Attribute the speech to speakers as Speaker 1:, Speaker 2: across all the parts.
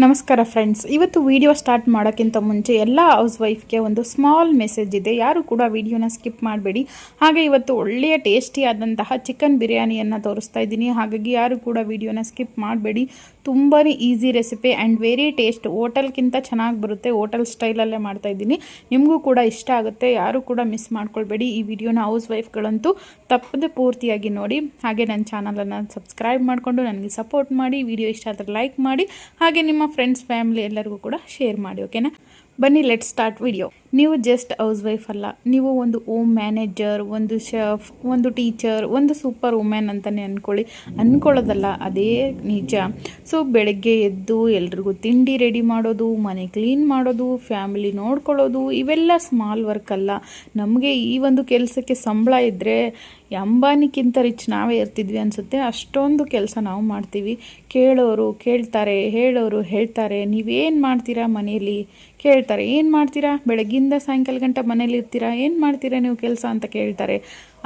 Speaker 1: ನಮಸ್ಕಾರ ಫ್ರೆಂಡ್ಸ್, ಇವತ್ತು video start ಮಾಡೋಕ್ಕಿಂತ ಮುಂಚೆ ಎಲ್ಲ ಹೌಸ್ ವೈಫ್ಗೆ ಒಂದು ಸ್ಮಾಲ್ ಮೆಸೇಜ್ ಇದೆ. ಯಾರು ಕೂಡ ವಿಡಿಯೋನ ಸ್ಕಿಪ್ ಮಾಡಬೇಡಿ. ಹಾಗೆ ಇವತ್ತು ಒಳ್ಳೆಯ ಟೇಸ್ಟಿ ಆದಂತಹ ಚಿಕನ್ ಬಿರಿಯಾನಿಯನ್ನು ತೋರಿಸ್ತಾ ಇದ್ದೀನಿ. ಹಾಗಾಗಿ ಯಾರು ಕೂಡ ವಿಡಿಯೋನ ಸ್ಕಿಪ್ ಮಾಡಬೇಡಿ. ತುಂಬಾ easy recipe and very taste. ಹೋಟೆಲ್ಗಿಂತ ಚೆನ್ನಾಗಿ ಬರುತ್ತೆ. ಹೋಟೆಲ್ ಸ್ಟೈಲಲ್ಲೇ ಮಾಡ್ತಾ ಇದ್ದೀನಿ. ನಿಮಗೂ ಕೂಡ ಇಷ್ಟ ಆಗುತ್ತೆ. ಯಾರು ಕೂಡ ಮಿಸ್ ಮಾಡ್ಕೊಳ್ಬೇಡಿ. ಈ ವಿಡಿಯೋನ ಹೌಸ್ ವೈಫ್ಗಳಂತೂ ತಪ್ಪದೆ ಪೂರ್ತಿಯಾಗಿ ನೋಡಿ. ಹಾಗೆ ನನ್ನ ಚಾನಲನ್ನು ಸಬ್ಸ್ಕ್ರೈಬ್ ಮಾಡಿಕೊಂಡು ನನಗೆ ಸಪೋರ್ಟ್ ಮಾಡಿ. ವಿಡಿಯೋ ಇಷ್ಟ ಆದರೆ ಲೈಕ್ ಮಾಡಿ. ಹಾಗೆ ನಿಮ್ಮ ಫ್ರೆಂಡ್ಸ್ ಫ್ಯಾಮಿಲಿ ಎಲ್ಲರಿಗೂ ಕೂಡ ಶೇರ್ ಮಾಡಿ. ಓಕೆನಾ, ಬನ್ನಿ ಲೆಟ್ ಸ್ಟಾರ್ಟ್ ವಿಡಿಯೋ. ನೀವು ಜಸ್ಟ್ ಹೌಸ್ ವೈಫ್ ಅಲ್ಲ, ನೀವು ಒಂದು ಹೋಮ್ ಮ್ಯಾನೇಜರ್, ಒಂದು ಶೆಫ್, ಒಂದು ಟೀಚರ್, ಒಂದು ಸೂಪರ್ ವುಮೆನ್ ಅಂತಲೇ ಅಂದ್ಕೊಳ್ಳೋದಲ್ಲ, ಅದೇ ನಿಜ. ಸೊ ಬೆಳಗ್ಗೆ ಎದ್ದು ಎಲ್ರಿಗೂ ತಿಂಡಿ ರೆಡಿ ಮಾಡೋದು, ಮನೆ ಕ್ಲೀನ್ ಮಾಡೋದು, ಫ್ಯಾಮಿಲಿ ನೋಡ್ಕೊಳ್ಳೋದು, ಇವೆಲ್ಲ ಸ್ಮಾಲ್ ವರ್ಕ್ ಅಲ್ಲ. ನಮಗೆ ಈ ಒಂದು ಕೆಲಸಕ್ಕೆ ಸಂಬಳ ಇದ್ದರೆ ಅಂಬಾನಿಕ್ಕಿಂತ ರಿಚ್ ನಾವೇ ಇರ್ತಿದ್ವಿ ಅನಿಸುತ್ತೆ. ಅಷ್ಟೊಂದು ಕೆಲಸ ನಾವು ಮಾಡ್ತೀವಿ. ಕೇಳೋರು ಕೇಳ್ತಾರೆ, ಹೇಳೋರು ಹೇಳ್ತಾರೆ. ನೀವೇನು ಮಾಡ್ತೀರಾ ಮನೆಯಲ್ಲಿ ಕೇಳ್ತಾರೆ. ಏನು ಮಾಡ್ತೀರಾ, ಬೆಳಗ್ಗಿಂದ ಸಾಯಂಕಾಲ ಗಂಟೆ ಮನೇಲಿ ಇರ್ತೀರಾ, ಏನು ಮಾಡ್ತೀರಾ ನೀವು ಕೆಲಸ ಅಂತ ಕೇಳ್ತಾರೆ.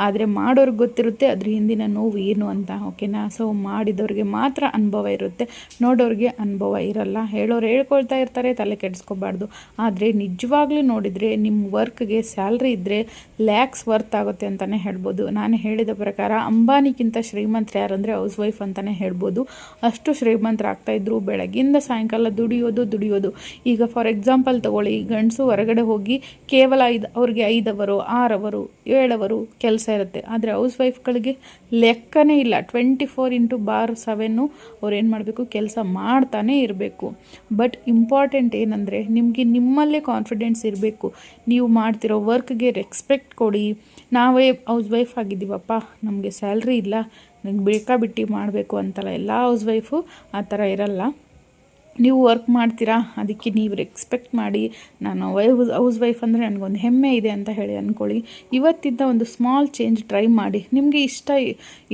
Speaker 1: ಆದರೆ ಮಾಡೋರಿಗೆ ಗೊತ್ತಿರುತ್ತೆ ಅದ್ರ ಹಿಂದಿನ ನೋವು ಏನು ಅಂತ. ಓಕೆನಾ, ಸೊ ಮಾಡಿದವ್ರಿಗೆ ಮಾತ್ರ ಅನುಭವ ಇರುತ್ತೆ, ನೋಡೋರಿಗೆ ಅನುಭವ ಇರಲ್ಲ. ಹೇಳೋರು ಹೇಳ್ಕೊಳ್ತಾ ಇರ್ತಾರೆ, ತಲೆ ಕೆಡಿಸ್ಕೋಬಾರ್ದು. ಆದರೆ ನಿಜವಾಗ್ಲೂ ನೋಡಿದರೆ ನಿಮ್ಮ ವರ್ಕ್ಗೆ ಸ್ಯಾಲ್ರಿ ಇದ್ದರೆ ಲ್ಯಾಕ್ಸ್ ವರ್ತ್ ಆಗುತ್ತೆ ಅಂತಲೇ ಹೇಳ್ಬೋದು. ನಾನು ಹೇಳಿದ ಪ್ರಕಾರ ಅಂಬಾನಿಗಿಂತ ಶ್ರೀಮಂತರು ಯಾರಂದರೆ ಹೌಸ್ ವೈಫ್ ಅಂತಲೇ ಹೇಳ್ಬೋದು. ಅಷ್ಟು ಶ್ರೀಮಂತರಾಗ್ತಾಯಿದ್ರು. ಬೆಳಗ್ಗಿಂದ ಸಾಯಂಕಾಲ ದುಡಿಯೋದು. ಈಗ ಫಾರ್ ಎಕ್ಸಾಂಪಲ್ ತಗೊಳ್ಳಿ, ಗಂಡಸು ಹೊರಗಡೆ ಹೋಗಿ ಕೇವಲ ಅವ್ರಿಗೆ 5 ಅವರು 6 ಅವರು 7 ಅವರು ಕೆಲಸ ಇರುತ್ತೆ. ಆದರೆ ಹೌಸ್ ವೈಫ್ಗಳಿಗೆ ಲೆಕ್ಕನೇ ಇಲ್ಲ. 24/7 ಅವ್ರು ಏನು ಮಾಡಬೇಕು, ಕೆಲಸ ಮಾಡ್ತಾನೇ ಇರಬೇಕು. ಬಟ್ ಇಂಪಾರ್ಟೆಂಟ್ ಏನಂದರೆ ನಿಮಗೆ ನಿಮ್ಮಲ್ಲೇ ಕಾನ್ಫಿಡೆನ್ಸ್ ಇರಬೇಕು. ನೀವು ಮಾಡ್ತಿರೋ ವರ್ಕ್ಗೆ ರೆಸ್ಪೆಕ್ಟ್ ಕೊಡಿ. ನಾವೇ ಹೌಸ್ ವೈಫ್ ಆಗಿದ್ದೀವಪ್ಪ, ನಮಗೆ ಸ್ಯಾಲ್ರಿ ಇಲ್ಲ, ನಂಗೆ ಬೇಕಾಬಿಟ್ಟು ಮಾಡಬೇಕು ಅಂತಲ್ಲ. ಎಲ್ಲ ಹೌಸ್ ವೈಫು ಆ ಥರ ಇರಲ್ಲ. ನೀವು ವರ್ಕ್ ಮಾಡ್ತೀರಾ, ಅದಕ್ಕೆ ನೀವು ರೆಸ್ಪೆಕ್ಟ್ ಮಾಡಿ. ನಾನು ಹೌಸ್ ವೈಫ್ ಅಂದರೆ ನನಗೊಂದು ಹೆಮ್ಮೆ ಇದೆ ಅಂತ ಹೇಳಿ ಅಂದ್ಕೊಳ್ಳಿ. ಇವತ್ತಿಂದ ಒಂದು ಸ್ಮಾಲ್ ಚೇಂಜ್ ಟ್ರೈ ಮಾಡಿ. ನಿಮಗೆ ಇಷ್ಟ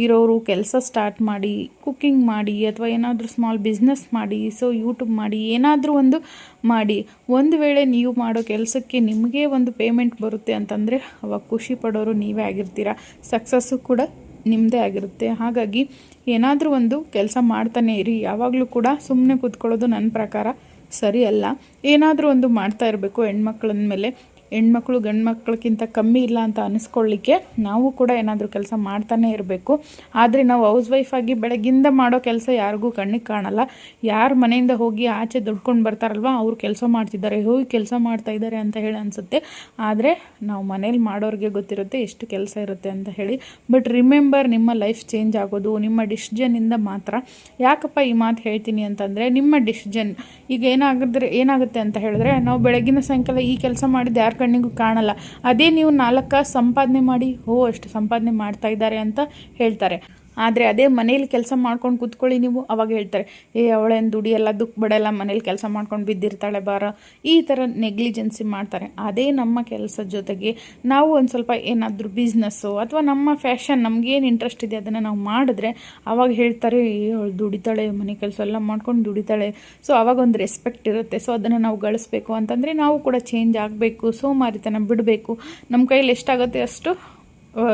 Speaker 1: ಇರೋರು ಕೆಲಸ ಸ್ಟಾರ್ಟ್ ಮಾಡಿ, ಕುಕ್ಕಿಂಗ್ ಮಾಡಿ, ಅಥವಾ ಏನಾದರೂ ಸ್ಮಾಲ್ ಬಿಸ್ನೆಸ್ ಮಾಡಿ, ಸೊ ಯೂಟ್ಯೂಬ್ ಮಾಡಿ, ಏನಾದರೂ ಒಂದು ಮಾಡಿ. ಒಂದು ವೇಳೆ ನೀವು ಮಾಡೋ ಕೆಲಸಕ್ಕೆ ನಿಮಗೆ ಒಂದು ಪೇಮೆಂಟ್ ಬರುತ್ತೆ ಅಂತಂದರೆ ಅವಾಗ ಖುಷಿ ಪಡೋರು ನೀವೇ ಆಗಿರ್ತೀರ. ಸಕ್ಸಸ್ಸು ಕೂಡ ನಿಮ್ಮದೇ ಆಗಿರುತ್ತೆ. ಹಾಗಾಗಿ ಏನಾದರೂ ಒಂದು ಕೆಲಸ ಮಾಡ್ತಾನೆ ಇರಿ. ಯಾವಾಗಲೂ ಕೂಡ ಸುಮ್ಮನೆ ಕೂತ್ಕೊಳ್ಳೋದು ನನ್ನ ಪ್ರಕಾರ ಸರಿ ಅಲ್ಲ. ಏನಾದರೂ ಒಂದು ಮಾಡ್ತಾ ಇರಬೇಕು. ಹೆಣ್ಮಕ್ಳಂದಮೇಲೆ ಹೆಣ್ಮಕ್ಳು ಗಂಡು ಮಕ್ಳಿಗಿಂತ ಕಮ್ಮಿ ಇಲ್ಲ ಅಂತ ಅನಿಸ್ಕೊಳ್ಳಿಕ್ಕೆ ನಾವು ಕೂಡ ಏನಾದರೂ ಕೆಲಸ ಮಾಡ್ತಾನೆ ಇರಬೇಕು. ಆದರೆ ನಾವು ಹೌಸ್ ವೈಫಾಗಿ ಬೆಳಗ್ಗಿಂದ ಮಾಡೋ ಕೆಲಸ ಯಾರಿಗೂ ಕಣ್ಣಿಗೆ ಕಾಣಲ್ಲ. ಯಾರು ಮನೆಯಿಂದ ಹೋಗಿ ಆಚೆ ದುಡ್ಕೊಂಡು ಬರ್ತಾರಲ್ವ, ಅವ್ರು ಕೆಲಸ ಮಾಡ್ತಿದ್ದಾರೆ, ಹೋಗಿ ಕೆಲಸ ಮಾಡ್ತಾ ಇದ್ದಾರೆ ಅಂತ ಹೇಳಿ ಅನಿಸುತ್ತೆ. ಆದರೆ ನಾವು ಮನೇಲಿ ಮಾಡೋರಿಗೆ ಗೊತ್ತಿರುತ್ತೆ ಎಷ್ಟು ಕೆಲಸ ಇರುತ್ತೆ ಅಂತ ಹೇಳಿ. ಬಟ್ ರಿಮೆಂಬರ್, ನಿಮ್ಮ ಲೈಫ್ ಚೇಂಜ್ ಆಗೋದು ನಿಮ್ಮ ಡಿಸಿಷನ್ನಿಂದ ಮಾತ್ರ. ಯಾಕಪ್ಪ ಈ ಮಾತು ಹೇಳ್ತೀನಿ ಅಂತಂದರೆ, ನಿಮ್ಮ ಡಿಸಿಷನ್ ಈಗ ಏನಾಗುತ್ತೆ ಅಂತ ಹೇಳಿದ್ರೆ, ನಾವು ಬೆಳಗ್ಗಿನ ಸಾಯಂಕಾಲ ಈ ಕೆಲಸ ಮಾಡಿದ್ದು ಯಾರು ಕಣ್ಣಿಗೂ ಕಾಣಲ್ಲ. ಅದೇ ನೀವು 4 ಸಂಪಾದನೆ ಮಾಡಿ, ಅಷ್ಟು ಸಂಪಾದನೆ ಮಾಡ್ತಾ ಇದ್ದಾರೆ ಅಂತ ಹೇಳ್ತಾರೆ. ಆದರೆ ಅದೇ ಮನೇಲಿ ಕೆಲಸ ಮಾಡ್ಕೊಂಡು ಕೂತ್ಕೊಳ್ಳಿ ನೀವು, ಅವಾಗ ಹೇಳ್ತಾರೆ, ಅವಳೇನು ದುಡಿಯಲ್ಲ, ದುಃಖ ಬಡಲ್ಲ, ಮನೇಲಿ ಕೆಲಸ ಮಾಡ್ಕೊಂಡು ಬಿದ್ದಿರ್ತಾಳೆ ಬಾರ, ಈ ಥರ ನೆಗ್ಲಿಜೆನ್ಸಿ ಮಾಡ್ತಾರೆ. ಅದೇ ನಮ್ಮ ಕೆಲಸದ ಜೊತೆಗೆ ನಾವು ಒಂದು ಸ್ವಲ್ಪ ಏನಾದರೂ ಬಿಸ್ನೆಸ್ಸು ಅಥವಾ ನಮ್ಮ ಫ್ಯಾಷನ್, ನಮಗೇನು ಇಂಟ್ರೆಸ್ಟ್ ಇದೆ ಅದನ್ನು ನಾವು ಮಾಡಿದ್ರೆ ಅವಾಗ ಹೇಳ್ತಾರೆ, ಅವಳು ದುಡಿತಾಳೆ, ಮನೆ ಕೆಲಸ ಎಲ್ಲ ಮಾಡ್ಕೊಂಡು ದುಡಿತಾಳೆ. ಸೊ ಅವಾಗ ಒಂದು ರೆಸ್ಪೆಕ್ಟ್ ಇರುತ್ತೆ. ಸೊ ಅದನ್ನು ನಾವು ಗಳಿಸ್ಬೇಕು ಅಂತಂದರೆ ನಾವು ಕೂಡ ಚೇಂಜ್ ಆಗಬೇಕು. ಸೋಮಾರಿತನ ಬಿಡಬೇಕು. ನಮ್ಮ ಕೈಯಲ್ಲಿ ಎಷ್ಟಾಗುತ್ತೆ ಅಷ್ಟು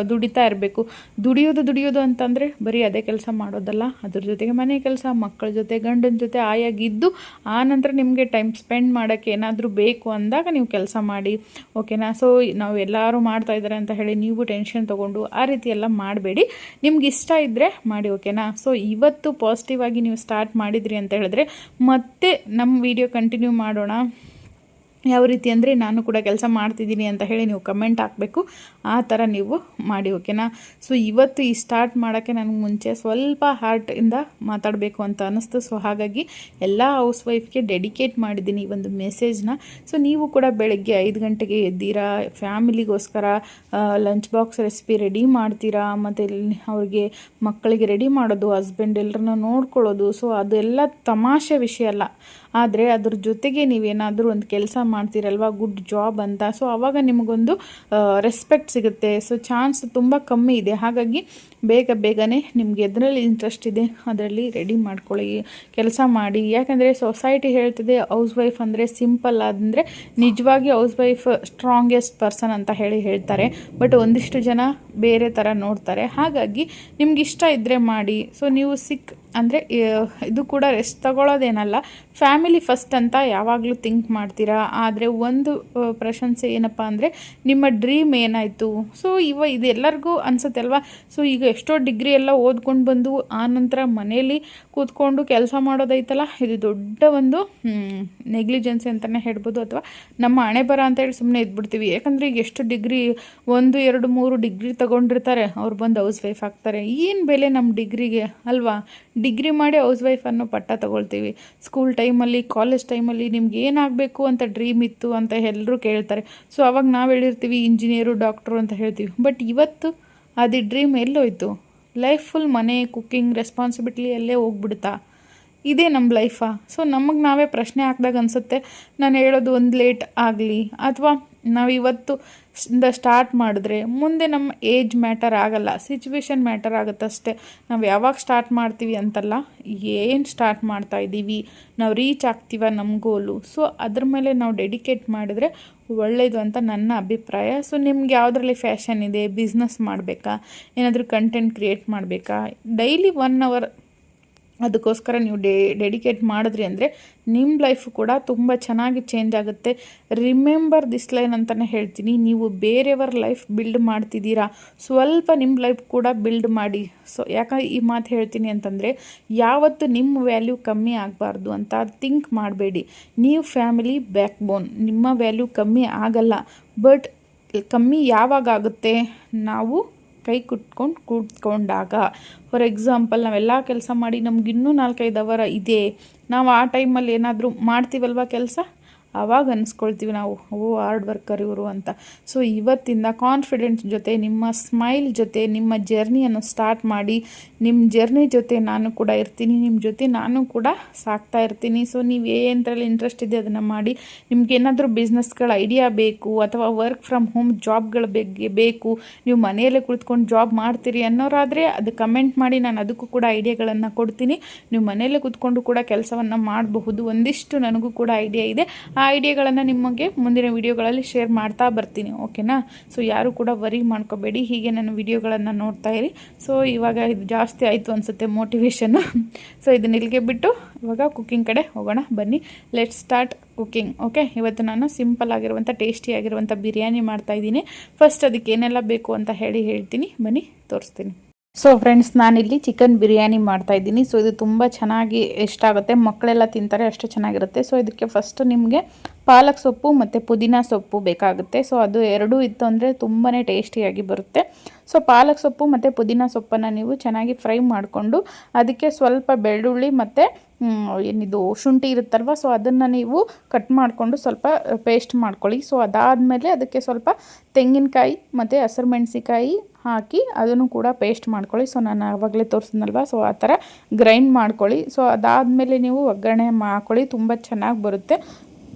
Speaker 1: ದುಡಿತಾ ಇರಬೇಕು. ದುಡಿಯೋದು ಅಂತಂದರೆ ಬರೀ ಅದೇ ಕೆಲಸ ಮಾಡೋದಲ್ಲ. ಅದ್ರ ಜೊತೆಗೆ ಮನೆ ಕೆಲಸ, ಮಕ್ಕಳ ಜೊತೆ, ಗಂಡನ ಜೊತೆ ಆಯಾಗಿದ್ದು ಆ ನಂತರ ನಿಮಗೆ ಟೈಮ್ ಸ್ಪೆಂಡ್ ಮಾಡೋಕ್ಕೆ ಏನಾದರೂ ಬೇಕು ಅಂದಾಗ ನೀವು ಕೆಲಸ ಮಾಡಿ. ಓಕೆನಾ, ಸೊ ನಾವು ಎಲ್ಲರೂ ಮಾಡ್ತಾಯಿದ್ದಾರೆ ಅಂತ ಹೇಳಿ ನೀವು ಟೆನ್ಷನ್ ತೊಗೊಂಡು ಆ ರೀತಿ ಎಲ್ಲ ಮಾಡಬೇಡಿ. ನಿಮ್ಗೆ ಇಷ್ಟ ಇದ್ದರೆ ಮಾಡಿ. ಓಕೆನಾ, ಸೊ ಇವತ್ತು ಪಾಸಿಟಿವ್ ಆಗಿ ನೀವು ಸ್ಟಾರ್ಟ್ ಮಾಡಿದ್ರಿ ಅಂತ ಹೇಳಿದ್ರೆ ಮತ್ತೆ ನಮ್ಮ ವಿಡಿಯೋ ಕಂಟಿನ್ಯೂ ಮಾಡೋಣ. ಯಾವ ರೀತಿ ಅಂದರೆ, ನಾನು ಕೂಡ ಕೆಲಸ ಮಾಡ್ತಿದ್ದೀನಿ ಅಂತ ಹೇಳಿ ನೀವು ಕಮೆಂಟ್ ಹಾಕಬೇಕು. ಆ ಥರ ನೀವು ಮಾಡಿ. ಓಕೆನಾ, ಸೊ ಇವತ್ತು ಈ ಸ್ಟಾರ್ಟ್ ಮಾಡೋಕ್ಕೆ ನನಗೆ ಮುಂಚೆ ಸ್ವಲ್ಪ ಹಾರ್ಟಿಂದ ಮಾತಾಡಬೇಕು ಅಂತ ಅನ್ನಿಸ್ತು. ಸೊ ಹಾಗಾಗಿ ಎಲ್ಲ ಹೌಸ್ ವೈಫ್ಗೆ ಡೆಡಿಕೇಟ್ ಮಾಡಿದ್ದೀನಿ ಈ ಒಂದು ಮೆಸೇಜ್ನ. ಸೊ ನೀವು ಕೂಡ ಬೆಳಗ್ಗೆ 5 ಗಂಟೆಗೆ ಎದ್ದೀರಾ, ಫ್ಯಾಮಿಲಿಗೋಸ್ಕರ ಲಂಚ್ ಬಾಕ್ಸ್ ರೆಸಿಪಿ ರೆಡಿ ಮಾಡ್ತೀರಾ, ಮತ್ತು ಅವ್ರಿಗೆ ಮಕ್ಕಳಿಗೆ ರೆಡಿ ಮಾಡೋದು, ಹಸ್ಬೆಂಡ್ ಎಲ್ಲರನ್ನ ನೋಡ್ಕೊಳ್ಳೋದು. ಸೊ ಅದೆಲ್ಲ ತಮಾಷೆ ವಿಷಯ ಅಲ್ಲ. ಆದರೆ ಅದ್ರ ಜೊತೆಗೆ ನೀವೇನಾದರೂ ಒಂದು ಕೆಲಸ ಮಾಡ್ತೀರಲ್ವ, ಗುಡ್ ಜಾಬ್ ಅಂತ, ಸೊ ಆವಾಗ ನಿಮಗೊಂದು ರೆಸ್ಪೆಕ್ಟ್ ಸಿಗುತ್ತೆ. ಸೊ ಚಾನ್ಸ್ ತುಂಬ ಕಮ್ಮಿ ಇದೆ. ಹಾಗಾಗಿ ಬೇಗನೆ ನಿಮ್ಗೆ ಎದರಲ್ಲಿ ಇಂಟ್ರೆಸ್ಟ್ ಇದೆ ಅದರಲ್ಲಿ ರೆಡಿ ಮಾಡ್ಕೊಳ್ಳಿ, ಕೆಲಸ ಮಾಡಿ. ಯಾಕಂದರೆ ಸೊಸೈಟಿ ಹೇಳ್ತಿದೆ ಹೌಸ್ ವೈಫ್ ಅಂದರೆ ಸಿಂಪಲ್, ಅಂದರೆ ನಿಜವಾಗಿ ಹೌಸ್ ವೈಫ್ ಸ್ಟ್ರಾಂಗೆಸ್ಟ್ ಪರ್ಸನ್ ಅಂತ ಹೇಳ್ತಾರೆ. ಬಟ್ ಒಂದಿಷ್ಟು ಜನ ಬೇರೆ ಥರ ನೋಡ್ತಾರೆ. ಹಾಗಾಗಿ ನಿಮ್ಗೆ ಇಷ್ಟ ಇದ್ದರೆ ಮಾಡಿ. ಸೊ ನೀವು ಅಂದರೆ ಇದು ಕೂಡ ರೆಸ್ಟ್ ತಗೊಳ್ಳೋದೇನಲ್ಲ, ಫ್ಯಾಮಿಲಿ ಫಸ್ಟ್ ಅಂತ ಯಾವಾಗಲೂ ಥಿಂಕ್ ಮಾಡ್ತೀರಾ. ಆದರೆ ಒಂದು ಪ್ರಶಂಸೆ ಏನಪ್ಪ ಅಂದರೆ ನಿಮ್ಮ ಡ್ರೀಮ್ ಏನಾಯಿತು. ಸೊ ಇದು ಎಲ್ಲರಿಗೂ ಅನಿಸುತ್ತೆ ಅಲ್ವಾ. ಸೊ ಈಗ ಎಷ್ಟೋ ಡಿಗ್ರಿ ಎಲ್ಲ ಓದ್ಕೊಂಡು ಬಂದು ಆನಂತರ ಮನೇಲಿ ಕೂತ್ಕೊಂಡು ಕೆಲಸ ಮಾಡೋದೈತಲ್ಲ, ಇದು ದೊಡ್ಡ ಒಂದು ನೆಗ್ಲಿಜೆನ್ಸಿ ಅಂತಲೇ ಹೇಳ್ಬೋದು, ಅಥವಾ ನಮ್ಮ ಹಣೆ ಬರ ಅಂತೇಳಿ ಸುಮ್ಮನೆ ಇದ್ಬಿಡ್ತೀವಿ. ಯಾಕಂದರೆ ಈಗ ಎಷ್ಟು ಡಿಗ್ರಿ 1, 2, 3 ಡಿಗ್ರಿ ತೊಗೊಂಡಿರ್ತಾರೆ, ಅವ್ರು ಬಂದು ಹೌಸ್ ವೈಫ್ ಆಗ್ತಾರೆ. ಏನು ಬೆಲೆ ನಮ್ಮ ಡಿಗ್ರಿಗೆ ಅಲ್ವಾ. ಡಿಗ್ರಿ ಮಾಡಿ ಹೌಸ್ ವೈಫ್ ಅನ್ನೋ ಪಟ್ಟ ತೊಗೊಳ್ತೀವಿ. ಸ್ಕೂಲ್ ಟೈಮಲ್ಲಿ, ಕಾಲೇಜ್ ಟೈಮಲ್ಲಿ ನಿಮ್ಗೆ ಏನಾಗಬೇಕು ಅಂತ ಡ್ರೀಮ್ ಇತ್ತು ಅಂತ ಎಲ್ಲರೂ ಕೇಳ್ತಾರೆ. ಸೊ ಅವಾಗ ನಾವು ಹೇಳಿರ್ತೀವಿ ಇಂಜಿನಿಯರು, ಡಾಕ್ಟ್ರು ಅಂತ ಹೇಳ್ತೀವಿ. ಬಟ್ ಇವತ್ತು ಅದು ಡ್ರೀಮ್ ಎಲ್ಲೋಯ್ತು. ಲೈಫ್ ಫುಲ್ ಮನೆ, ಕುಕ್ಕಿಂಗ್, ರೆಸ್ಪಾನ್ಸಿಬಿಲಿಟಿ ಎಲ್ಲೇ ಹೋಗ್ಬಿಡ್ತಾ. ಇದೇ ನಮ್ಮ ಲೈಫಾ. ಸೊ ನಮಗೆ ನಾವೇ ಪ್ರಶ್ನೆ ಹಾಕಿದಾಗ ಅನಿಸುತ್ತೆ, ನಾನು ಹೇಳೋದು ಒಂದು ಲೇಟ್ ಆಗಲಿ, ಅಥವಾ ನಾವು ಇವತ್ತು ಸ್ಟಾರ್ಟ್ ಮಾಡಿದ್ರೆ ಮುಂದೆ ನಮ್ಮ ಏಜ್ ಮ್ಯಾಟರ್ ಆಗಲ್ಲ, ಸಿಚುವೇಶನ್ ಮ್ಯಾಟರ್ ಆಗುತ್ತಷ್ಟೇ. ನಾವು ಯಾವಾಗ ಸ್ಟಾರ್ಟ್ ಮಾಡ್ತೀವಿ ಅಂತಲ್ಲ, ಏನು ಸ್ಟಾರ್ಟ್ ಮಾಡ್ತಾ ಇದ್ದೀವಿ, ನಾವು ರೀಚ್ ಆಗ್ತೀವ ನಮ್ಮ ಗೋಲು. ಸೊ ಅದ್ರ ಮೇಲೆ ನಾವು ಡೆಡಿಕೇಟ್ ಮಾಡಿದ್ರೆ ಒಳ್ಳೆಯದು ಅಂತ ನನ್ನ ಅಭಿಪ್ರಾಯ. ಸೊ ನಿಮ್ಗೆ ಯಾವುದ್ರಲ್ಲಿ ಫ್ಯಾಷನ್ ಇದೆ, ಬಿಸ್ನೆಸ್ ಮಾಡಬೇಕಾ, ಏನಾದರೂ ಕಂಟೆಂಟ್ ಕ್ರಿಯೇಟ್ ಮಾಡಬೇಕಾ, ಡೈಲಿ 1 ಅವರ್ ಅದಕ್ಕೋಸ್ಕರ ನೀವು ಡೆಡಿಕೇಟ್ ಮಾಡಿದ್ರಿ ಅಂದರೆ ನಿಮ್ಮ ಲೈಫು ಕೂಡ ತುಂಬ ಚೆನ್ನಾಗಿ ಚೇಂಜ್ ಆಗುತ್ತೆ. ರಿಮೆಂಬರ್ ದಿಸ್ ಲೈನ್ ಅಂತಲೇ ಹೇಳ್ತೀನಿ. ನೀವು ಬೇರೆಯವರ ಲೈಫ್ ಬಿಲ್ಡ್ ಮಾಡ್ತಿದ್ದೀರಾ, ಸ್ವಲ್ಪ ನಿಮ್ಮ ಲೈಫ್ ಕೂಡ ಬಿಲ್ಡ್ ಮಾಡಿ. ಸೊ ಯಾಕೆ ಈ ಮಾತು ಹೇಳ್ತೀನಿ ಅಂತಂದರೆ, ಯಾವತ್ತು ನಿಮ್ಮ ವ್ಯಾಲ್ಯೂ ಕಮ್ಮಿ ಆಗಬಾರ್ದು ಅಂತ ಥಿಂಕ್ ಮಾಡಬೇಡಿ. ನೀವು ಫ್ಯಾಮಿಲಿ ಬ್ಯಾಕ್ ಬೋನ್, ನಿಮ್ಮ ವ್ಯಾಲ್ಯೂ ಕಮ್ಮಿ ಆಗಲ್ಲ. ಬಟ್ ಕಮ್ಮಿ ಯಾವಾಗ ಆಗುತ್ತೆ, ನಾವು ಕೈ ಕೂತ್ಕೊಂಡಾಗ. ಫಾರ್ ಎಕ್ಸಾಂಪಲ್, ನಾವೆಲ್ಲ ಕೆಲಸ ಮಾಡಿ ನಮಗಿನ್ನೂ 4-5 ಅವರ್ ಇದೆ, ನಾವು ಆ ಟೈಮಲ್ಲಿ ಏನಾದರೂ ಮಾಡ್ತೀವಲ್ವ ಕೆಲಸ, ಆವಾಗ ಅನಿಸ್ಕೊಳ್ತೀವಿ ನಾವು, ಹಾರ್ಡ್ ವರ್ಕರ್ ಇವರು ಅಂತ. ಸೊ ಇವತ್ತಿಂದ ಕಾನ್ಫಿಡೆನ್ಸ್ ಜೊತೆ, ನಿಮ್ಮ ಸ್ಮೈಲ್ ಜೊತೆ ನಿಮ್ಮ ಜರ್ನಿಯನ್ನು ಸ್ಟಾರ್ಟ್ ಮಾಡಿ. ನಿಮ್ಮ ಜರ್ನಿ ಜೊತೆ ನಾನು ಕೂಡ ಇರ್ತೀನಿ, ನಿಮ್ಮ ಜೊತೆ ನಾನು ಕೂಡ ಸಾಕ್ತಾ ಇರ್ತೀನಿ. ಸೊ ನೀವು ಏನರಲ್ಲಿ ಇಂಟ್ರೆಸ್ಟ್ ಇದೆ ಅದನ್ನು ಮಾಡಿ. ನಿಮ್ಗೇನಾದರೂ ಬಿಸ್ನೆಸ್ಗಳ ಐಡಿಯಾ ಬೇಕು, ಅಥವಾ ವರ್ಕ್ ಫ್ರಮ್ ಹೋಮ್ ಜಾಬ್ಗಳ ಬಗ್ಗೆ ಬೇಕು, ನೀವು ಮನೆಯಲ್ಲೇ ಕುಳಿತುಕೊಂಡು ಜಾಬ್ ಮಾಡ್ತೀರಿ ಅನ್ನೋರಾದರೆ ಅದು ಕಮೆಂಟ್ ಮಾಡಿ, ನಾನು ಅದಕ್ಕೂ ಕೂಡ ಐಡಿಯಾಗಳನ್ನು ಕೊಡ್ತೀನಿ. ನೀವು ಮನೆಯಲ್ಲೇ ಕೂತ್ಕೊಂಡು ಕೂಡ ಕೆಲಸವನ್ನು ಮಾಡಬಹುದು. ಒಂದಿಷ್ಟು ನನಗೂ ಕೂಡ ಐಡಿಯಾ ಇದೆ. ಆ ಐಡಿಯಾಗಳನ್ನು ನಿಮಗೆ ಮುಂದಿನ ವಿಡಿಯೋಗಳಲ್ಲಿ ಶೇರ್ ಮಾಡ್ತಾ ಬರ್ತೀನಿ, ಓಕೆನಾ. ಸೊ ಯಾರು ಕೂಡ ವರಿ ಮಾಡ್ಕೋಬೇಡಿ, ಹೀಗೆ ನನ್ನ ವಿಡಿಯೋಗಳನ್ನು ನೋಡ್ತಾ ಇರಿ. ಸೊ ಇವಾಗ ಇದು ಜಾಸ್ತಿ ಆಯಿತು ಅನಿಸುತ್ತೆ ಮೋಟಿವೇಶನ್ನು. ಸೊ ಇದನ್ನ ಇಲ್ಲಿಗೆ ಬಿಟ್ಟು ಇವಾಗ ಕುಕ್ಕಿಂಗ್ ಕಡೆ ಹೋಗೋಣ ಬನ್ನಿ. Let's start cooking. ಓಕೆ, ಇವತ್ತು ನಾನು ಸಿಂಪಲ್ ಆಗಿರುವಂಥ ಟೇಸ್ಟಿಯಾಗಿರುವಂಥ ಬಿರಿಯಾನಿ ಮಾಡ್ತಾಯಿದ್ದೀನಿ. ಫಸ್ಟ್ ಅದಕ್ಕೆ ಏನೆಲ್ಲ ಬೇಕು ಅಂತ ಹೇಳ್ತೀನಿ, ಬನ್ನಿ ತೋರಿಸ್ತೀನಿ. ಸೊ ಫ್ರೆಂಡ್ಸ್, ನಾನಿಲ್ಲಿ ಚಿಕನ್ ಬಿರಿಯಾನಿ ಮಾಡ್ತಾಯಿದ್ದೀನಿ. ಸೊ ಇದು ತುಂಬ ಚೆನ್ನಾಗಿ ಇಷ್ಟ ಆಗುತ್ತೆ, ಮಕ್ಕಳೆಲ್ಲ ತಿಂತಾರೆ, ಅಷ್ಟು ಚೆನ್ನಾಗಿರುತ್ತೆ. ಸೊ ಇದಕ್ಕೆ ಫಸ್ಟ್ ನಿಮಗೆ ಪಾಲಕ್ ಸೊಪ್ಪು ಮತ್ತು ಪುದೀನ ಸೊಪ್ಪು ಬೇಕಾಗುತ್ತೆ. ಸೊ ಅದು ಎರಡೂ ಇತ್ತು ಅಂದರೆ ತುಂಬಾ ಟೇಸ್ಟಿಯಾಗಿ ಬರುತ್ತೆ. ಸೊ ಪಾಲಕ್ ಸೊಪ್ಪು ಮತ್ತು ಪುದೀನ ಸೊಪ್ಪನ್ನು ನೀವು ಚೆನ್ನಾಗಿ ಫ್ರೈ ಮಾಡಿಕೊಂಡು ಅದಕ್ಕೆ ಸ್ವಲ್ಪ ಬೆಳ್ಳುಳ್ಳಿ ಮತ್ತು ಏನಿದು ಶುಂಠಿ ಇರುತ್ತಲ್ವ, ಸೊ ಅದನ್ನು ನೀವು ಕಟ್ ಮಾಡಿಕೊಂಡು ಸ್ವಲ್ಪ ಪೇಸ್ಟ್ ಮಾಡ್ಕೊಳ್ಳಿ. ಸೊ ಅದಾದಮೇಲೆ ಅದಕ್ಕೆ ಸ್ವಲ್ಪ ತೆಂಗಿನಕಾಯಿ ಮತ್ತು ಹಸಿರು ಮೆಣಸಿಕಾಯಿ ಹಾಕಿ ಅದನ್ನು ಕೂಡ ಪೇಸ್ಟ್ ಮಾಡ್ಕೊಳ್ಳಿ. ಸೊ ನಾನು ಆವಾಗಲೇ ತೋರಿಸಿದ್ನಲ್ವ, ಸೊ ಆ ಥರ ಗ್ರೈಂಡ್ ಮಾಡ್ಕೊಳ್ಳಿ. ಸೊ ಅದಾದಮೇಲೆ ನೀವು ಒಗ್ಗರಣೆ ಹಾಕ್ಕೊಳ್ಳಿ, ತುಂಬ ಚೆನ್ನಾಗಿ ಬರುತ್ತೆ.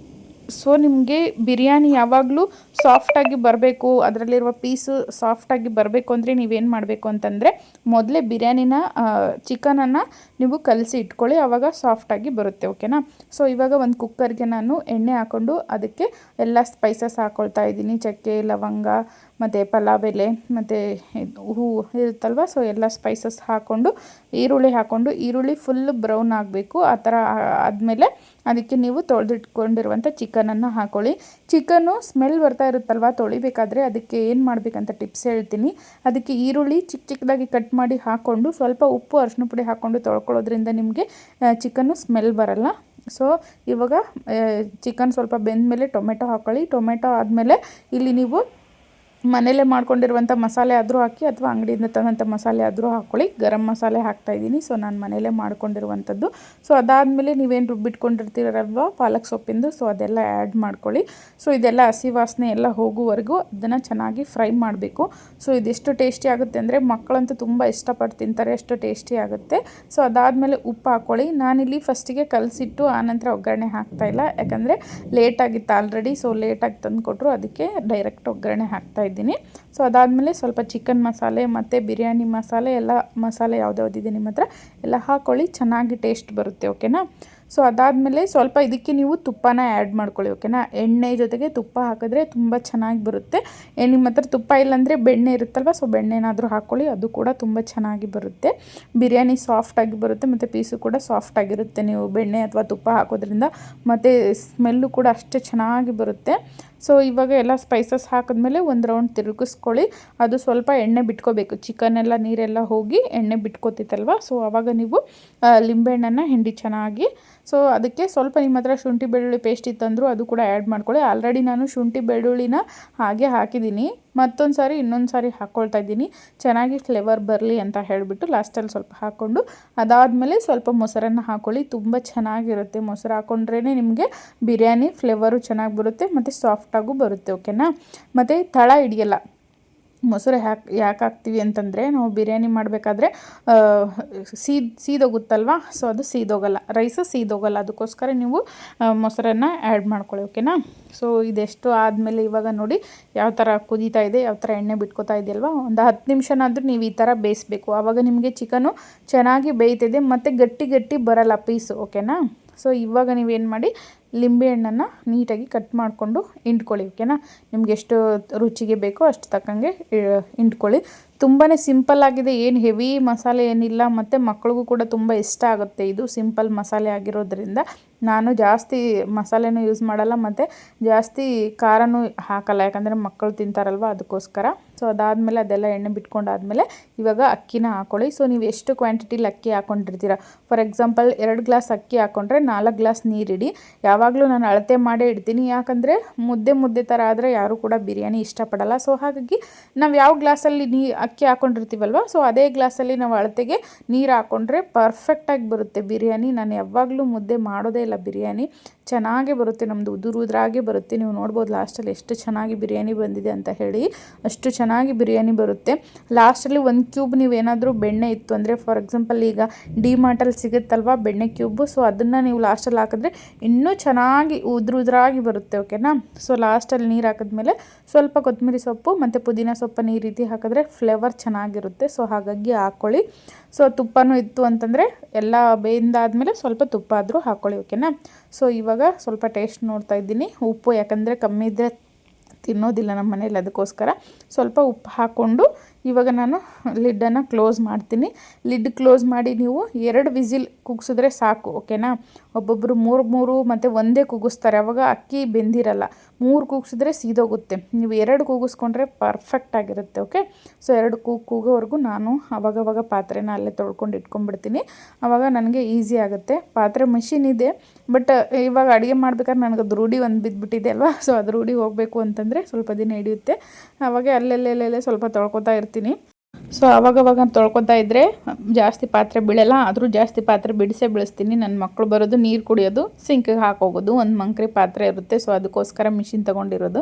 Speaker 1: ಸೊ ನಿಮಗೆ ಬಿರಿಯಾನಿ ಯಾವಾಗಲೂ ಸಾಫ್ಟಾಗಿ ಬರಬೇಕು, ಅದರಲ್ಲಿರುವ ಪೀಸು ಸಾಫ್ಟಾಗಿ ಬರಬೇಕು ಅಂದರೆ ನೀವೇನು ಮಾಡಬೇಕು ಅಂತಂದರೆ, ಮೊದಲೇ ಬಿರಿಯಾನಿನ ಚಿಕನನ್ನು ನೀವು ಕಲಸಿ ಇಟ್ಕೊಳ್ಳಿ, ಆವಾಗ ಸಾಫ್ಟಾಗಿ ಬರುತ್ತೆ, ಓಕೆನಾ. ಸೊ ಇವಾಗ ಒಂದು ಕುಕ್ಕರ್ಗೆ ನಾನು ಎಣ್ಣೆ ಹಾಕ್ಕೊಂಡು ಅದಕ್ಕೆ ಎಲ್ಲ ಸ್ಪೈಸಸ್ ಹಾಕ್ಕೊಳ್ತಾ ಇದ್ದೀನಿ. ಚಕ್ಕೆ, ಲವಂಗ ಮತ್ತು ಪಲಾವ್ ಎಲೆ ಮತ್ತು ಹೂವು ಇರುತ್ತಲ್ವ, ಸೊ ಎಲ್ಲ ಸ್ಪೈಸಸ್ ಹಾಕ್ಕೊಂಡು ಈರುಳ್ಳಿ ಹಾಕ್ಕೊಂಡು, ಈರುಳ್ಳಿ ಫುಲ್ ಬ್ರೌನ್ ಆಗಬೇಕು. ಆ ಥರ ಆದಮೇಲೆ ಅದಕ್ಕೆ ನೀವು ತೊಳೆದಿಟ್ಕೊಂಡಿರುವಂಥ ಚಿಕನನ್ನು ಹಾಕ್ಕೊಳ್ಳಿ. ಚಿಕನ್ನು ಸ್ಮೆಲ್ ಬರ್ತಾ ಇರುತ್ತಲ್ವ ತೊಳಿಬೇಕಾದ್ರೆ, ಅದಕ್ಕೆ ಏನು ಮಾಡಬೇಕಂತ ಟಿಪ್ಸ್ ಹೇಳ್ತೀನಿ. ಅದಕ್ಕೆ ಈರುಳ್ಳಿ ಚಿಕ್ಕದಾಗಿ ಕಟ್ ಮಾಡಿ ಹಾಕ್ಕೊಂಡು ಸ್ವಲ್ಪ ಉಪ್ಪು, ಅರಿಶಿನ ಪುಡಿ ಹಾಕ್ಕೊಂಡು ತೊಳ್ಕೊಳ್ಳೋದ್ರಿಂದ ನಿಮಗೆ ಚಿಕನ್ನು ಸ್ಮೆಲ್ ಬರಲ್ಲ. ಸೊ ಇವಾಗ ಚಿಕನ್ ಸ್ವಲ್ಪ ಬೆಂದ ಮೇಲೆ ಟೊಮೆಟೊ ಹಾಕ್ಕೊಳ್ಳಿ. ಟೊಮೆಟೊ ಆದಮೇಲೆ ಇಲ್ಲಿ ನೀವು ಮನೇಲೇ ಮಾಡ್ಕೊಂಡಿರುವಂಥ ಮಸಾಲೆ ಆದರೂ ಹಾಕಿ, ಅಥವಾ ಅಂಗಡಿಯಿಂದ ತಂದಂಥ ಮಸಾಲೆ ಆದರೂ ಹಾಕ್ಕೊಳ್ಳಿ. ಗರಂ ಮಸಾಲೆ ಹಾಕ್ತಾಯಿದ್ದೀನಿ, ಸೊ ನಾನು ಮನೇಲೇ ಮಾಡ್ಕೊಂಡಿರುವಂಥದ್ದು. ಸೊ ಅದಾದಮೇಲೆ ನೀವೇನು ರುಬ್ಬಿಟ್ಕೊಂಡಿರ್ತೀರಲ್ವ ಪಾಲಕ್ ಸೊಪ್ಪಿಂದು, ಸೊ ಅದೆಲ್ಲ ಆ್ಯಡ್ ಮಾಡ್ಕೊಳ್ಳಿ. ಸೊ ಇದೆಲ್ಲ ಹಸಿ ವಾಸನೆ ಎಲ್ಲ ಹೋಗುವವರೆಗೂ ಅದನ್ನು ಚೆನ್ನಾಗಿ ಫ್ರೈ ಮಾಡಬೇಕು. ಸೊ ಇದೆಷ್ಟು ಟೇಸ್ಟಿ ಆಗುತ್ತೆ ಅಂದರೆ ಮಕ್ಕಳಂತೂ ತುಂಬ ಇಷ್ಟಪಟ್ಟು ತಿಂತಾರೆ, ಅಷ್ಟು ಟೇಸ್ಟಿ ಆಗುತ್ತೆ. ಸೊ ಅದಾದಮೇಲೆ ಉಪ್ಪು ಹಾಕ್ಕೊಳ್ಳಿ. ನಾನಿಲ್ಲಿ ಫಸ್ಟಿಗೆ ಕಲಸಿಟ್ಟು ಆನಂತರ ಒಗ್ಗರಣೆ ಹಾಕ್ತಾಯಿಲ್ಲ, ಯಾಕಂದರೆ ಲೇಟಾಗಿತ್ತು ಆಲ್ರೆಡಿ. ಸೊ ಲೇಟಾಗಿ ತಂದು ಕೊಟ್ಟರು, ಅದಕ್ಕೆ ಡೈರೆಕ್ಟ್ ಒಗ್ಗರಣೆ ಹಾಕ್ತಾಯಿದ್ದೀನಿ. ಸೊ ಅದಾದಮೇಲೆ ಸ್ವಲ್ಪ ಚಿಕನ್ ಮಸಾಲೆ ಮತ್ತು ಬಿರಿಯಾನಿ ಮಸಾಲೆ ಎಲ್ಲ ಮಸಾಲೆ ಯಾವುದ್ಯಾವುದಿದೆ ನಿಮ್ಮ ಹತ್ರ ಎಲ್ಲ ಹಾಕ್ಕೊಳ್ಳಿ, ಚೆನ್ನಾಗಿ ಟೇಸ್ಟ್ ಬರುತ್ತೆ, ಓಕೆನಾ. ಸೊ ಅದಾದಮೇಲೆ ಸ್ವಲ್ಪ ಇದಕ್ಕೆ ನೀವು ತುಪ್ಪನ ಆ್ಯಡ್ ಮಾಡ್ಕೊಳ್ಳಿ, ಓಕೆನಾ. ಎಣ್ಣೆ ಜೊತೆಗೆ ತುಪ್ಪ ಹಾಕಿದ್ರೆ ತುಂಬ ಚೆನ್ನಾಗಿ ಬರುತ್ತೆ. ನಿಮ್ಮ ಹತ್ರ ತುಪ್ಪ ಇಲ್ಲಾಂದರೆ ಬೆಣ್ಣೆ ಇರುತ್ತಲ್ವ, ಸೊ ಬೆಣ್ಣೆನಾದರೂ ಹಾಕ್ಕೊಳ್ಳಿ, ಅದು ಕೂಡ ತುಂಬ ಚೆನ್ನಾಗಿ ಬರುತ್ತೆ. ಬಿರಿಯಾನಿ ಸಾಫ್ಟಾಗಿ ಬರುತ್ತೆ ಮತ್ತು ಪೀಸು ಕೂಡ ಸಾಫ್ಟಾಗಿರುತ್ತೆ ನೀವು ಬೆಣ್ಣೆ ಅಥವಾ ತುಪ್ಪ ಹಾಕೋದ್ರಿಂದ. ಮತ್ತು ಸ್ಮೆಲ್ಲು ಕೂಡ ಅಷ್ಟೇ ಚೆನ್ನಾಗಿ ಬರುತ್ತೆ. ಸೊ ಇವಾಗ ಎಲ್ಲ ಸ್ಪೈಸಸ್ ಹಾಕಿದ್ಮೇಲೆ ಒಂದು ರೌಂಡ್ ತಿರುಗಿಸ್ಕೊಳ್ಳಿ. ಅದು ಸ್ವಲ್ಪ ಎಣ್ಣೆ ಬಿಟ್ಕೋಬೇಕು, ಚಿಕನೆಲ್ಲ ನೀರೆಲ್ಲ ಹೋಗಿ ಎಣ್ಣೆ ಬಿಟ್ಕೋತಿತ್ತಲ್ವ. ಸೊ ಆವಾಗ ನೀವು ಲಿಂಬೆಹಣ್ಣನ್ನು ಹಿಂಡಿ ಚೆನ್ನಾಗಿ. ಸೊ ಅದಕ್ಕೆ ಸ್ವಲ್ಪ ನಿಮ್ಮ ಹತ್ರ ಶುಂಠಿ ಬೆಳ್ಳುಳ್ಳಿ ಪೇಸ್ಟ್ ಇತ್ತಂದರೂ ಅದು ಕೂಡ ಆ್ಯಡ್ ಮಾಡ್ಕೊಳ್ಳಿ. ಆಲ್ರೆಡಿ ನಾನು ಶುಂಠಿ ಬೆಳ್ಳುಳ್ಳಿನ ಹಾಗೆ ಹಾಕಿದ್ದೀನಿ, ಮತ್ತೊಂದು ಸಾರಿ ಇನ್ನೊಂದು ಸಾರಿ ಹಾಕ್ಕೊಳ್ತಾ ಇದ್ದೀನಿ ಚೆನ್ನಾಗಿ ಫ್ಲೇವರ್ ಬರಲಿ ಅಂತ ಹೇಳಿಬಿಟ್ಟು. ಲಾಸ್ಟಲ್ಲಿ ಸ್ವಲ್ಪ ಹಾಕ್ಕೊಂಡು ಅದಾದಮೇಲೆ ಸ್ವಲ್ಪ ಮೊಸರನ್ನು ಹಾಕ್ಕೊಳ್ಳಿ, ತುಂಬ ಚೆನ್ನಾಗಿರುತ್ತೆ. ಮೊಸರು ಹಾಕ್ಕೊಂಡ್ರೇ ನಿಮಗೆ ಬಿರಿಯಾನಿ ಫ್ಲೇವರು ಚೆನ್ನಾಗಿ ಬರುತ್ತೆ ಮತ್ತು ಸಾಫ್ಟಾಗೂ ಬರುತ್ತೆ, ಓಕೆನಾ. ಮತ್ತು ತಳ ಹಿಡಿಯಲ್ಲ. ಮೊಸರು ಯಾಕೆ ಹಾಕ್ತೀವಿ ಅಂತಂದರೆ ನಾವು ಬಿರಿಯಾನಿ ಮಾಡಬೇಕಾದ್ರೆ ಸೀದೋಗುತ್ತಲ್ವ, ಸೊ ಅದು ಸೀದೋಗಲ್ಲ, ರೈಸು ಸೀದೋಗಲ್ಲ. ಅದಕ್ಕೋಸ್ಕರ ನೀವು ಮೊಸರನ್ನು ಆ್ಯಡ್ ಮಾಡ್ಕೊಳ್ಳಿ, ಓಕೆನಾ. ಸೊ ಇದೆಷ್ಟು ಆದಮೇಲೆ ಇವಾಗ ನೋಡಿ ಯಾವ ಥರ ಕುದೀತಾ ಇದೆ, ಯಾವ ಥರ ಎಣ್ಣೆ ಬಿಟ್ಕೋತಾ ಇದೆಯಲ್ವ. ಒಂದು 10 ನಿಮಿಷನಾದರೂ ನೀವು ಈ ಥರ ಬೇಯಿಸ್ಬೇಕು. ಆವಾಗ ನಿಮಗೆ ಚಿಕನು ಚೆನ್ನಾಗಿ ಬೇಯ್ತಿದೆ ಮತ್ತು ಗಟ್ಟಿ ಗಟ್ಟಿ ಬರಲ್ಲ ಪೀಸು, ಓಕೆನಾ. ಸೊ ಇವಾಗ ನೀವೇನು ಮಾಡಿ ಲಿಂಬೆಹಣ್ಣನ್ನು ನೀಟಾಗಿ ಕಟ್ ಮಾಡಿಕೊಂಡು ಹಿಂಡ್ಕೊಳ್ಳಿ, ಓಕೆನಾ. ನಿಮ್ಗೆ ಎಷ್ಟು ರುಚಿಗೆ ಬೇಕೋ ಅಷ್ಟು ತಕ್ಕಂಗೆ ಹಿಂಡ್ಕೊಳ್ಳಿ. ತುಂಬಾ ಸಿಂಪಲ್ಲಾಗಿದೆ, ಏನು ಹೆವಿ ಮಸಾಲೆ ಏನಿಲ್ಲ, ಮತ್ತು ಮಕ್ಕಳಿಗೂ ಕೂಡ ತುಂಬ ಇಷ್ಟ ಆಗುತ್ತೆ. ಇದು ಸಿಂಪಲ್ ಮಸಾಲೆ ಆಗಿರೋದ್ರಿಂದ ನಾನು ಜಾಸ್ತಿ ಮಸಾಲೆನೂ ಯೂಸ್ ಮಾಡಲ್ಲ ಮತ್ತು ಜಾಸ್ತಿ ಖಾರನೂ ಹಾಕಲ್ಲ, ಯಾಕಂದರೆ ಮಕ್ಕಳು ತಿಂತಾರಲ್ವ ಅದಕ್ಕೋಸ್ಕರ. ಸೊ ಅದಾದಮೇಲೆ ಅದೆಲ್ಲ ಎಣ್ಣೆ ಬಿಟ್ಕೊಂಡಾದಮೇಲೆ ಇವಾಗ ಅಕ್ಕಿನ ಹಾಕ್ಕೊಳ್ಳಿ. ಸೊ ನೀವು ಎಷ್ಟು ಕ್ವಾಂಟಿಟಿಲಿ ಅಕ್ಕಿ ಹಾಕ್ಕೊಂಡಿರ್ತೀರ, ಫಾರ್ ಎಕ್ಸಾಂಪಲ್ 2 ಗ್ಲಾಸ್ ಅಕ್ಕಿ ಹಾಕ್ಕೊಂಡ್ರೆ 4 ಗ್ಲಾಸ್ ನೀರಿಡಿ. ಯಾವಾಗಲೂ ನಾನು ಅಳತೆ ಮಾಡೇ ಇಡ್ತೀನಿ, ಯಾಕಂದರೆ ಮುದ್ದೆ ಥರ ಆದರೆ ಯಾರೂ ಕೂಡ ಬಿರಿಯಾನಿ ಇಷ್ಟಪಡಲ್ಲ. ಸೊ ಹಾಗಾಗಿ ನಾವು ಯಾವ ಗ್ಲಾಸಲ್ಲಿ ಅಕ್ಕಿ ಹಾಕ್ಕೊಂಡಿರ್ತೀವಲ್ವ, ಸೊ ಅದೇ ಗ್ಲಾಸಲ್ಲಿ ನಾವು ಅಳತೆಗೆ ನೀರು ಹಾಕ್ಕೊಂಡ್ರೆ ಪರ್ಫೆಕ್ಟಾಗಿ ಬರುತ್ತೆ ಬಿರಿಯಾನಿ. ನಾನು ಯಾವಾಗಲೂ ಮುದ್ದೆ ಮಾಡೋದೇ ಇಲ್ಲ, ಬಿರಿಯಾನಿ ಚೆನ್ನಾಗೇ ಬರುತ್ತೆ, ನಮ್ಮದು ಉದುರಾಗೆ ಬರುತ್ತೆ. ನೀವು ನೋಡ್ಬೋದು ಲಾಸ್ಟಲ್ಲಿ ಎಷ್ಟು ಚೆನ್ನಾಗಿ ಬಿರಿಯಾನಿ ಬಂದಿದೆ ಅಂತ ಹೇಳಿ, ಅಷ್ಟು ಚೆನ್ನಾಗಿ ಬಿರಿಯಾನಿ ಬರುತ್ತೆ. ಲಾಸ್ಟಲ್ಲಿ 1 ಕ್ಯೂಬ್ ನೀವೇನಾದರೂ ಬೆಣ್ಣೆ ಇತ್ತು ಅಂದರೆ, ಫಾರ್ ಎಕ್ಸಾಂಪಲ್ ಈಗ ಡಿಮಾರ್ಟಲ್ಲಿ ಸಿಗುತ್ತಲ್ವ ಬೆಣ್ಣೆ ಕ್ಯೂಬು, ಸೊ ಅದನ್ನು ನೀವು ಲಾಸ್ಟಲ್ಲಿ ಹಾಕಿದ್ರೆ ಇನ್ನೂ ಚೆನ್ನಾಗಿ ಉದುರಾಗಿ ಬರುತ್ತೆ, ಓಕೆನಾ. ಸೊ ಲಾಸ್ಟಲ್ಲಿ ನೀರು ಹಾಕಿದ್ಮೇಲೆ ಸ್ವಲ್ಪ ಕೊತ್ತಂಬರಿ ಸೊಪ್ಪು ಮತ್ತು ಪುದೀನ ಸೊಪ್ಪನ್ನು ಈ ರೀತಿ ಹಾಕಿದ್ರೆ ಫ್ಲೇವರ್ ಚೆನ್ನಾಗಿರುತ್ತೆ. ಸೊ ಹಾಗಾಗಿ ಹಾಕ್ಕೊಳ್ಳಿ. ಸೊ ತುಪ್ಪನೂ ಇತ್ತು ಅಂತಂದರೆ ಎಲ್ಲ ಬೇಯಿಂದಾದಮೇಲೆ ಸ್ವಲ್ಪ ತುಪ್ಪ ಆದರೂ ಹಾಕ್ಕೊಳ್ಳಿ, ಓಕೆನಾ. ಸೊ ಇವಾಗ ಸ್ವಲ್ಪ ಟೇಸ್ಟ್ ನೋಡ್ತಾ ಇದ್ದೀನಿ, ಉಪ್ಪು ಯಾಕಂದರೆ ಕಮ್ಮಿ ಇದ್ದರೆ ತಿನ್ನೋದಿಲ್ಲ ನಮ್ಮ ಮನೇಲಿ, ಅದಕ್ಕೋಸ್ಕರ ಸ್ವಲ್ಪ ಉಪ್ಪು ಹಾಕ್ಕೊಂಡು ಇವಾಗ ನಾನು ಲಿಡ್ಡನ್ನು ಕ್ಲೋಸ್ ಮಾಡ್ತೀನಿ. ಲಿಡ್ ಕ್ಲೋಸ್ ಮಾಡಿ ನೀವು 2 ವಿಸಿಲ್ ಕೂಗಿಸಿದ್ರೆ ಸಾಕು, ಓಕೆನಾ. ಒಬ್ಬೊಬ್ಬರು 3 ಮತ್ತು ಒಂದೇ ಕೂಗಿಸ್ತಾರೆ, ಅವಾಗ ಅಕ್ಕಿ ಬೆಂದಿರಲ್ಲ. 3 ಕೂಗಿಸಿದ್ರೆ ಸೀದೋಗುತ್ತೆ, ನೀವು 2 ಕೂಗಿಸ್ಕೊಂಡ್ರೆ ಪರ್ಫೆಕ್ಟಾಗಿರುತ್ತೆ, ಓಕೆ. ಸೊ 2 ಕೂಗೋವರೆಗೂ ನಾನು ಅವಾಗವಾಗ ಪಾತ್ರೆನ ಅಲ್ಲೇ ತೊಳ್ಕೊಂಡು ಇಟ್ಕೊಂಡ್ಬಿಡ್ತೀನಿ, ಆವಾಗ ನನಗೆ ಈಸಿ ಆಗುತ್ತೆ. ಪಾತ್ರೆ ಮೆಷಿನ್ ಇದೆ, ಬಟ್ ಇವಾಗ ಅಡುಗೆ ಮಾಡ್ಬೇಕಾದ್ರೆ ನನಗೆ ಅದು ರೂಢಿ ಒಂದು ಬಿದ್ದುಬಿಟ್ಟಿದೆ ಅಲ್ವಾ. ಸೊ ಅದು ರೂಢಿ ಹೋಗಬೇಕು ಅಂತಂದರೆ ಸ್ವಲ್ಪ ದಿನ ಹಿಡಿಯುತ್ತೆ. ಆವಾಗ ಅಲ್ಲೆಲ್ಲೆಲ್ಲೆಲ್ಲೇ ಸ್ವಲ್ಪ ತೊಳ್ಕೊತಾ ಇರ್ತೀನಿ. ಸೊ ಅವಾಗವಾಗ ತೊಳ್ಕೊತಾ ಇದ್ದರೆ ಜಾಸ್ತಿ ಪಾತ್ರೆ ಬೀಳಲ್ಲ, ಆದರೂ ಜಾಸ್ತಿ ಪಾತ್ರೆ ಬಿಡಿಸ್ತೀನಿ. ನನ್ನ ಮಕ್ಕಳು ಬರೋದು ನೀರು ಕುಡಿಯೋದು ಸಿಂಕಿಗೆ ಹಾಕೋಗೋದು, ಒಂದು ಮಂಕ್ರಿ ಪಾತ್ರೆ ಇರುತ್ತೆ. ಸೊ ಅದಕ್ಕೋಸ್ಕರ ಮಿಷಿನ್ ತೊಗೊಂಡಿರೋದು.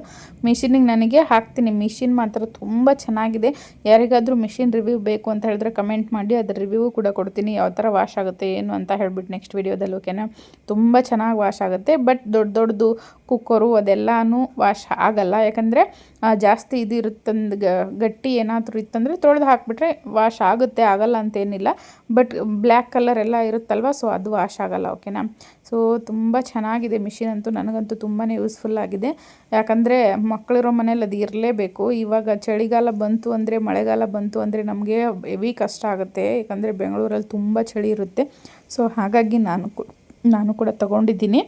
Speaker 1: ಮಿಷಿನಿಗೆ ನನಗೆ ಹಾಕ್ತೀನಿ. ಮಿಷಿನ್ ಮಾತ್ರ ತುಂಬ ಚೆನ್ನಾಗಿದೆ. ಯಾರಿಗಾದರೂ ಮಿಷಿನ್ ರಿವ್ಯೂ ಬೇಕು ಅಂತ ಹೇಳಿದ್ರೆ ಕಮೆಂಟ್ ಮಾಡಿ, ಅದ್ರ ರಿವ್ಯೂ ಕೂಡ ಕೊಡ್ತೀನಿ, ಯಾವ ಥರ ವಾಶ್ ಆಗುತ್ತೆ ಏನು ಅಂತ ಹೇಳ್ಬಿಟ್ಟು ನೆಕ್ಸ್ಟ್ ವೀಡಿಯೋದಲ್ಲಿ, ಓಕೆನಾ. ತುಂಬ ಚೆನ್ನಾಗಿ ವಾಶ್ ಆಗುತ್ತೆ. ಬಟ್ ದೊಡ್ಡದು ಕುಕ್ಕರು ಅದೆಲ್ಲನೂ ವಾಶ್ ಆಗಲ್ಲ, ಯಾಕಂದರೆ ಜಾಸ್ತಿ ಇದು ಇರುತ್ತಂದು ಗಟ್ಟಿ ಏನಾದರೂ ಇತ್ತಂದರೆ ತೊಳೆದು ಹಾಕಿಬಿಟ್ರೆ ವಾಶ್ ಆಗುತ್ತೆ, ಆಗಲ್ಲ ಅಂತೇನಿಲ್ಲ. ಬಟ್ ಬ್ಲ್ಯಾಕ್ ಕಲರ್ ಎಲ್ಲ ಇರುತ್ತಲ್ವ, ಸೊ ಅದು ವಾಶ್ ಆಗಲ್ಲ, ಓಕೆನಾ. ಸೊ ತುಂಬ ಚೆನ್ನಾಗಿದೆ ಮಿಷಿನ್ ಅಂತೂ, ನನಗಂತೂ ತುಂಬಾ ಯೂಸ್ಫುಲ್ ಆಗಿದೆ. ಯಾಕಂದರೆ ಮಕ್ಕಳಿರೋ ಮನೇಲಿ ಅದು ಇರಲೇಬೇಕು. ಇವಾಗ ಚಳಿಗಾಲ ಬಂತು ಅಂದರೆ, ಮಳೆಗಾಲ ಬಂತು ಅಂದರೆ ನಮಗೆ ಹೆವಿ ಕಷ್ಟ ಆಗುತ್ತೆ, ಯಾಕಂದರೆ ಬೆಂಗಳೂರಲ್ಲಿ ತುಂಬ ಚಳಿ ಇರುತ್ತೆ. ಸೊ ಹಾಗಾಗಿ ನಾನು ಕೂಡ ತೊಗೊಂಡಿದ್ದೀನಿ.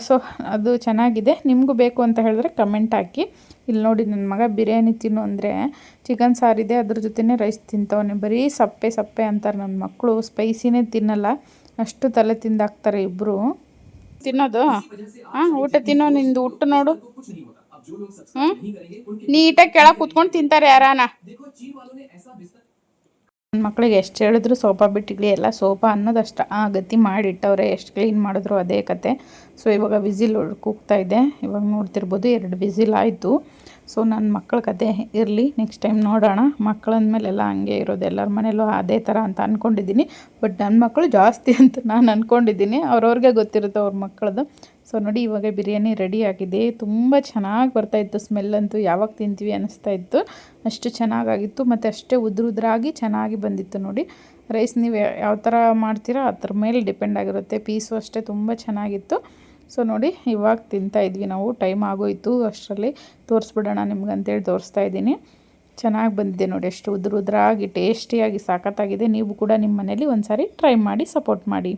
Speaker 1: ಸೊ ಅದು ಚೆನ್ನಾಗಿದೆ. ನಿಮಗೂ ಬೇಕು ಅಂತ ಹೇಳಿದ್ರೆ ಕಮೆಂಟ್ ಹಾಕಿ. ಇಲ್ಲಿ ನೋಡಿ, ನನ್ನ ಮಗ ಬಿರಿಯಾನಿ ತಿನ್ನು ಅಂದರೆ ಚಿಕನ್ ಸಾರಿದೆ ಅದ್ರ ಜೊತೆನೇ ರೈಸ್ ತಿಂತವನೆ. ಬರೀ ಸಪ್ಪೆ ಅಂತಾರೆ ನನ್ನ ಮಕ್ಕಳು, ಸ್ಪೈಸಿನೇ ತಿನ್ನಲ್ಲ, ಅಷ್ಟು ತಲೆ ತಿಂದಾಕ್ತಾರೆ ಇಬ್ಬರು. ತಿನ್ನೋದು ಊಟ ತಿನ್ನೋ, ನಿಂದು ಊಟ ನೋಡು. ನೀಟಾಗಿ ಕೆಳಗೆ ಕೂತ್ಕೊಂಡು ತಿಂತಾರೆ ಯಾರಾನ. ನನ್ನ ಮಕ್ಕಳಿಗೆ ಎಷ್ಟು ಹೇಳಿದ್ರು ಸೋಫಾ ಬಿಟ್ಟಿಗಲಿ ಎಲ್ಲ ಸೋಫಾ ಅನ್ನೋದಷ್ಟು ಗತಿ ಮಾಡಿಟ್ಟವ್ರೆ, ಎಷ್ಟು ಕ್ಲೀನ್ ಮಾಡಿದ್ರು ಅದೇ ಕತೆ. ಸೊ ಇವಾಗ ವಿಸಿಲ್ ಕೂಗ್ತಾ ಇದೆ, ಇವಾಗ ನೋಡ್ತಿರ್ಬೋದು 2 ವಿಸಿಲ್ ಆಯಿತು. ಸೊ ನನ್ನ ಮಕ್ಕಳ ಕತೆ ಇರಲಿ, ನೆಕ್ಸ್ಟ್ ಟೈಮ್ ನೋಡೋಣ. ಮಕ್ಕಳಂದ್ಮೇಲೆಲ್ಲ ಹಂಗೆ ಇರೋದು, ಎಲ್ಲರ ಮನೇಲೂ ಅದೇ ಥರ ಅಂತ ಅಂದ್ಕೊಂಡಿದ್ದೀನಿ. ಬಟ್ ನನ್ನ ಮಕ್ಕಳು ಜಾಸ್ತಿ ಅಂತ ನಾನು ಅಂದ್ಕೊಂಡಿದ್ದೀನಿ, ಅವ್ರವ್ರಿಗೆ ಗೊತ್ತಿರುತ್ತೆ ಅವ್ರ ಮಕ್ಕಳದು. ಸೊ ನೋಡಿ, ಇವಾಗ ಬಿರಿಯಾನಿ ರೆಡಿ ಆಗಿದೆ. ತುಂಬ ಚೆನ್ನಾಗಿ ಬರ್ತಾಯಿತ್ತು, ಸ್ಮೆಲ್ಲಂತೂ ಯಾವಾಗ ತಿಂತೀವಿ ಅನ್ನಿಸ್ತಾ ಇತ್ತು, ಅಷ್ಟು ಚೆನ್ನಾಗಾಗಿತ್ತು. ಮತ್ತು ಅಷ್ಟೇ ಉದ್ರಾಗಿ ಚೆನ್ನಾಗಿ ಬಂದಿತ್ತು ನೋಡಿ. ರೈಸ್ ನೀವು ಯಾವ ಥರ ಮಾಡ್ತೀರೋ ಅದ್ರ ಮೇಲೆ ಡಿಪೆಂಡ್ ಆಗಿರುತ್ತೆ. ಪೀಸು ಅಷ್ಟೇ ತುಂಬ ಚೆನ್ನಾಗಿತ್ತು. ಸೊ ನೋಡಿ ಇವಾಗ ತಿಂತಾಯಿದ್ವಿ ನಾವು. ಟೈಮ್ ಆಗೋಯಿತು, ಅಷ್ಟರಲ್ಲಿ ತೋರಿಸ್ಬಿಡೋಣ ನಿಮ್ಗಂತೇಳಿ ತೋರಿಸ್ತಾ ಇದ್ದೀನಿ. ಚೆನ್ನಾಗಿ ಬಂದಿದೆ ನೋಡಿ, ಎಷ್ಟು ಉದುರಾಗಿ ಟೇಸ್ಟಿಯಾಗಿ ಸಖತ್ತಾಗಿದೆ. ನೀವು ಕೂಡ ನಿಮ್ಮ ಮನೇಲಿ ಒಂದು ಸಾರಿ ಟ್ರೈ ಮಾಡಿ ಸಪೋರ್ಟ್ ಮಾಡಿ.